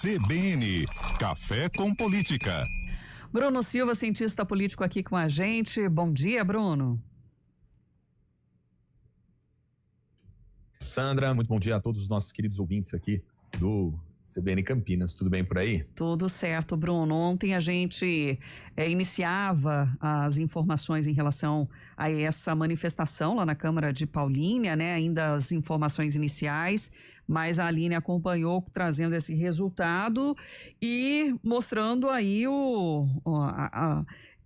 CBN, Café com Política. Bruno Silva, cientista político aqui com a gente. Bom dia, Bruno. Sandra, muito bom dia a todos os nossos queridos ouvintes aqui do CBN Campinas. Tudo bem por aí? Tudo certo, Bruno. Ontem a gente iniciava as informações em relação a essa manifestação lá na Câmara de Paulínia, né? Ainda as informações iniciais, mas a Aline acompanhou trazendo esse resultado e mostrando aí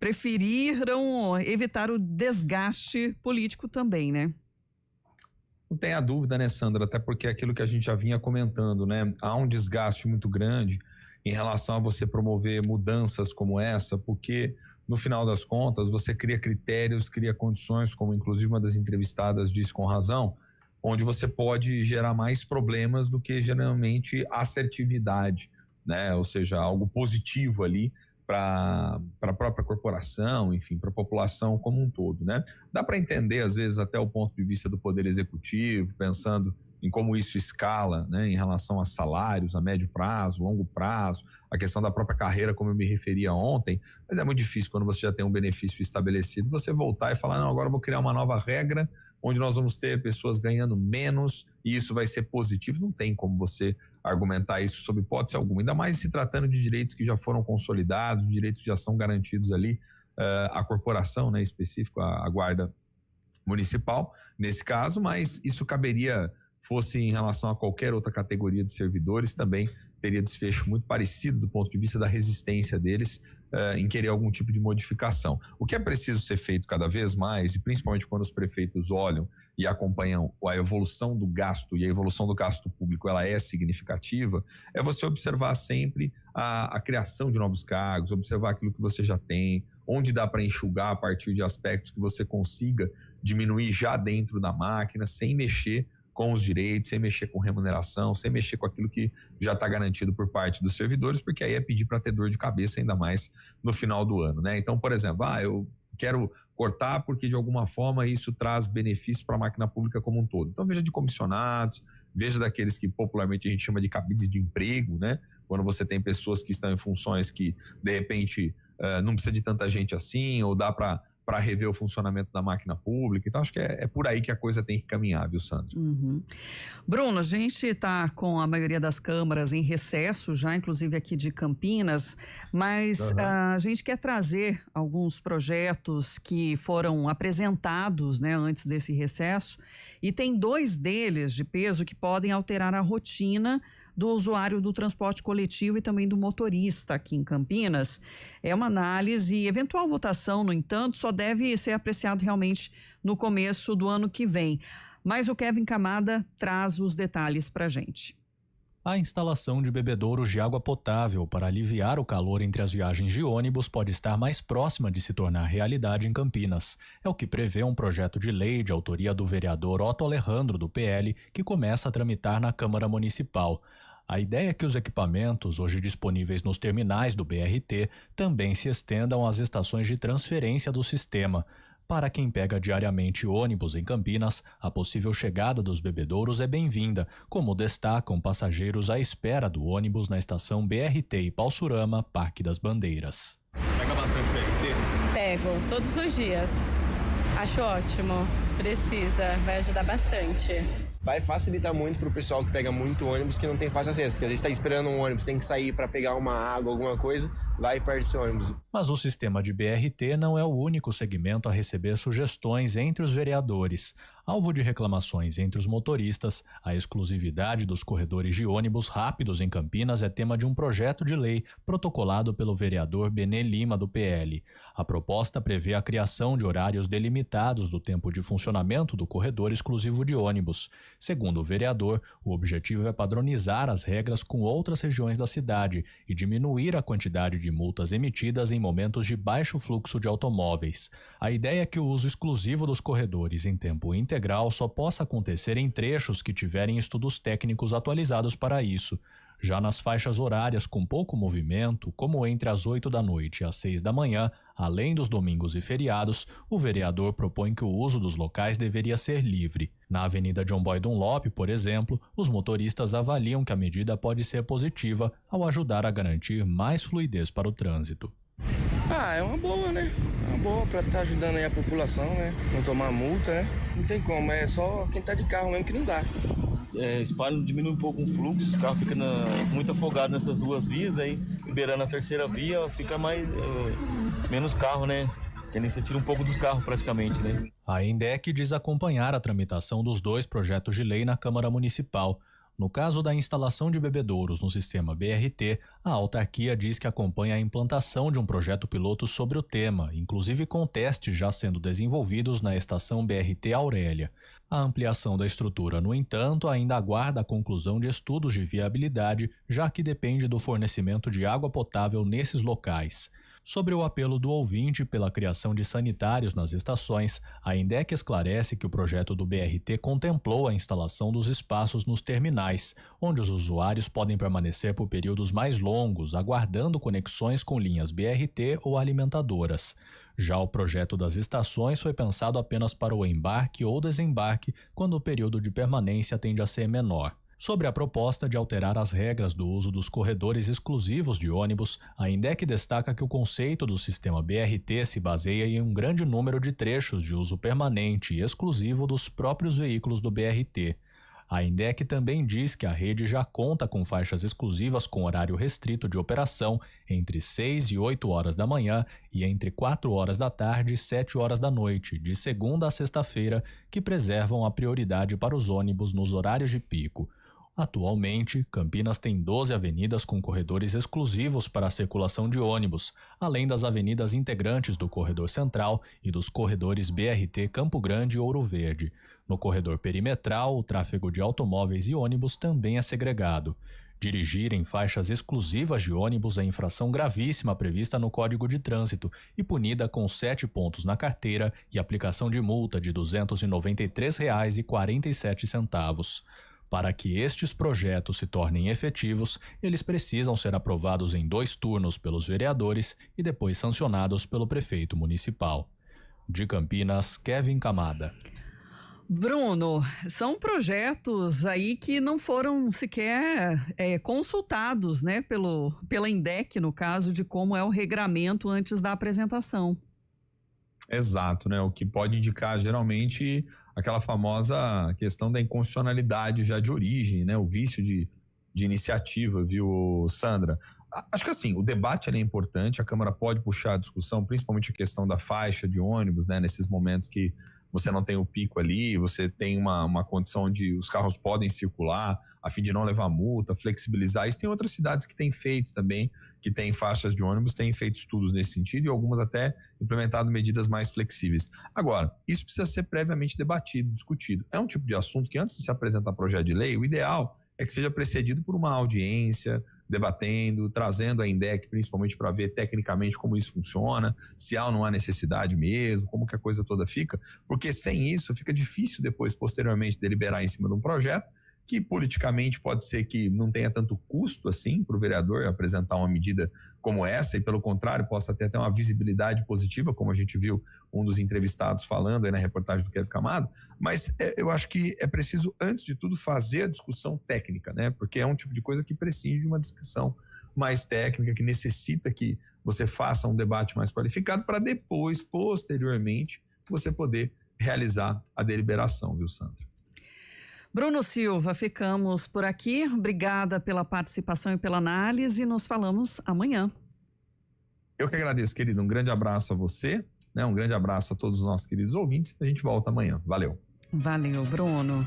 preferiram evitar o desgaste político também, né? Não tenha dúvida, né, Sandra? Até porque é aquilo que a gente já vinha comentando, né? Há um desgaste muito grande em relação a você promover mudanças como essa, porque no final das contas você cria critérios, cria condições, como inclusive uma das entrevistadas disse com razão, onde você pode gerar mais problemas do que geralmente assertividade, né? Ou seja, algo positivo ali para a própria corporação, enfim, para a população como um todo, né? Dá para entender, às vezes, até o ponto de vista do Poder Executivo, pensando em como isso escala, né, em relação a salários a médio prazo, longo prazo, a questão da própria carreira, como eu me referia ontem, mas é muito difícil quando você já tem um benefício estabelecido, você voltar e falar, não, agora eu vou criar uma nova regra, onde nós vamos ter pessoas ganhando menos e isso vai ser positivo. Não tem como você argumentar isso sob hipótese alguma, ainda mais se tratando de direitos que já foram consolidados, direitos que já são garantidos ali, à corporação, né, específico, a guarda municipal, nesse caso, mas isso caberia, fosse em relação a qualquer outra categoria de servidores, também teria desfecho muito parecido do ponto de vista da resistência deles em querer algum tipo de modificação. O que é preciso ser feito cada vez mais, e principalmente quando os prefeitos olham e acompanham a evolução do gasto, e a evolução do gasto público ela é significativa, é você observar sempre a criação de novos cargos, observar aquilo que você já tem, onde dá para enxugar a partir de aspectos que você consiga diminuir já dentro da máquina, sem mexer com os direitos, sem mexer com remuneração, sem mexer com aquilo que já está garantido por parte dos servidores, porque aí é pedir para ter dor de cabeça ainda mais no final do ano, né? Então, por exemplo, eu quero cortar porque de alguma forma isso traz benefício para a máquina pública como um todo. Então veja de comissionados, veja daqueles que popularmente a gente chama de cabides de emprego, né? Quando você tem pessoas que estão em funções que de repente não precisa de tanta gente assim, ou dá para rever o funcionamento da máquina pública. Então acho que é por aí que a coisa tem que caminhar, viu, Sandra? Uhum. Bruno, a gente está com a maioria das câmaras em recesso já, inclusive aqui de Campinas, mas a gente quer trazer alguns projetos que foram apresentados, né, antes desse recesso, e tem 2 deles de peso que podem alterar a rotina do usuário do transporte coletivo e também do motorista aqui em Campinas. É uma análise e eventual votação, no entanto, só deve ser apreciado realmente no começo do ano que vem. Mas o Kevin Camada traz os detalhes para a gente. A instalação de bebedouros de água potável para aliviar o calor entre as viagens de ônibus pode estar mais próxima de se tornar realidade em Campinas. É o que prevê um projeto de lei de autoria do vereador Otto Alejandro, do PL, que começa a tramitar na Câmara Municipal. A ideia é que os equipamentos, hoje disponíveis nos terminais do BRT, também se estendam às estações de transferência do sistema. Para quem pega diariamente ônibus em Campinas, a possível chegada dos bebedouros é bem-vinda, como destacam passageiros à espera do ônibus na estação BRT Ipauçurama, Parque das Bandeiras. Pega bastante BRT? Pego, todos os dias. Acho ótimo, precisa, vai ajudar bastante. Vai facilitar muito pro pessoal que pega muito ônibus, que não tem fácil acesso, porque às vezes tá esperando um ônibus, tem que sair para pegar uma água, alguma coisa, vai perto desse ônibus. Mas o sistema de BRT não é o único segmento a receber sugestões entre os vereadores. Alvo de reclamações entre os motoristas, a exclusividade dos corredores de ônibus rápidos em Campinas é tema de um projeto de lei protocolado pelo vereador Benê Lima, do PL. A proposta prevê a criação de horários delimitados do tempo de funcionamento do corredor exclusivo de ônibus. Segundo o vereador, o objetivo é padronizar as regras com outras regiões da cidade e diminuir a quantidade de multas emitidas em momentos de baixo fluxo de automóveis. A ideia é que o uso exclusivo dos corredores em tempo integral só possa acontecer em trechos que tiverem estudos técnicos atualizados para isso. Já nas faixas horárias com pouco movimento, como entre as 8 da noite e as 6 da manhã, Além dos domingos e feriados, o vereador propõe que o uso dos locais deveria ser livre. Na Avenida John Boy Dunlop, por exemplo, os motoristas avaliam que a medida pode ser positiva ao ajudar a garantir mais fluidez para o trânsito. É uma boa, né? Uma boa pra estar ajudando aí a população, né? Não tomar multa, né? Não tem como, é só quem tá de carro mesmo que não dá. Espalho diminui um pouco o fluxo, os carros ficam muito afogados nessas duas vias, aí liberando a terceira via fica menos carro, né? Que nem você tira um pouco dos carros praticamente, né? A INDEC diz acompanhar a tramitação dos 2 projetos de lei na Câmara Municipal. No caso da instalação de bebedouros no sistema BRT, a autarquia diz que acompanha a implantação de um projeto piloto sobre o tema, inclusive com testes já sendo desenvolvidos na estação BRT Aurélia. A ampliação da estrutura, no entanto, ainda aguarda a conclusão de estudos de viabilidade, já que depende do fornecimento de água potável nesses locais. Sobre o apelo do ouvinte pela criação de sanitários nas estações, a INDEC esclarece que o projeto do BRT contemplou a instalação dos espaços nos terminais, onde os usuários podem permanecer por períodos mais longos, aguardando conexões com linhas BRT ou alimentadoras. Já o projeto das estações foi pensado apenas para o embarque ou desembarque, quando o período de permanência tende a ser menor. Sobre a proposta de alterar as regras do uso dos corredores exclusivos de ônibus, a INDEC destaca que o conceito do sistema BRT se baseia em um grande número de trechos de uso permanente e exclusivo dos próprios veículos do BRT. A INDEC também diz que a rede já conta com faixas exclusivas com horário restrito de operação entre 6 e 8 horas da manhã e entre 4 horas da tarde e 7 horas da noite, de segunda a sexta-feira, que preservam a prioridade para os ônibus nos horários de pico. Atualmente, Campinas tem 12 avenidas com corredores exclusivos para a circulação de ônibus, além das avenidas integrantes do Corredor Central e dos corredores BRT Campo Grande e Ouro Verde. No corredor perimetral, o tráfego de automóveis e ônibus também é segregado. Dirigir em faixas exclusivas de ônibus é infração gravíssima prevista no Código de Trânsito e punida com 7 pontos na carteira e aplicação de multa de R$ 293,47. Para que estes projetos se tornem efetivos, eles precisam ser aprovados em 2 turnos pelos vereadores e depois sancionados pelo prefeito municipal. De Campinas, Kevin Camada. Bruno, são projetos aí que não foram sequer consultados, né, pela INDEC, no caso de como é o regramento antes da apresentação. Exato, né? O que pode indicar geralmente aquela famosa questão da inconstitucionalidade já de origem, né? O vício de iniciativa, viu, Sandra? Acho que assim, o debate é importante, a Câmara pode puxar a discussão, principalmente a questão da faixa de ônibus, né? Nesses momentos que você não tem o pico ali, você tem uma condição onde os carros podem circular, a fim de não levar multa, flexibilizar. Isso tem outras cidades que têm feito também, que têm faixas de ônibus, têm feito estudos nesse sentido e algumas até implementado medidas mais flexíveis. Agora, isso precisa ser previamente debatido, discutido. É um tipo de assunto que antes de se apresentar projeto de lei, o ideal é que seja precedido por uma audiência, debatendo, trazendo a INDEC principalmente para ver tecnicamente como isso funciona, se há ou não há necessidade mesmo, como que a coisa toda fica, porque sem isso fica difícil depois, posteriormente, deliberar em cima de um projeto que politicamente pode ser que não tenha tanto custo assim para o vereador apresentar uma medida como essa e, pelo contrário, possa ter até uma visibilidade positiva, como a gente viu um dos entrevistados falando aí na reportagem do Kevin Camada, mas eu acho que é preciso, antes de tudo, fazer a discussão técnica, né? Porque é um tipo de coisa que precisa de uma discussão mais técnica, que necessita que você faça um debate mais qualificado para depois, posteriormente, você poder realizar a deliberação, viu, Sandra? Bruno Silva, ficamos por aqui. Obrigada pela participação e pela análise. Nos falamos amanhã. Eu que agradeço, querido. Um grande abraço a você, né? Um grande abraço a todos os nossos queridos ouvintes. A gente volta amanhã. Valeu. Valeu, Bruno.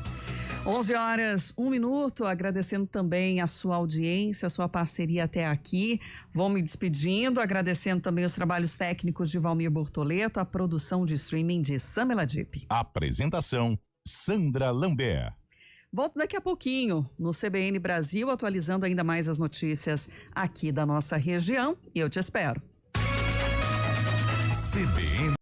11h01, agradecendo também a sua audiência, a sua parceria até aqui. Vou me despedindo, agradecendo também os trabalhos técnicos de Valmir Bortoleto, a produção de streaming de Samela Dip. Apresentação, Sandra Lambert. Volto daqui a pouquinho no CBN Brasil, atualizando ainda mais as notícias aqui da nossa região. E eu te espero. CBN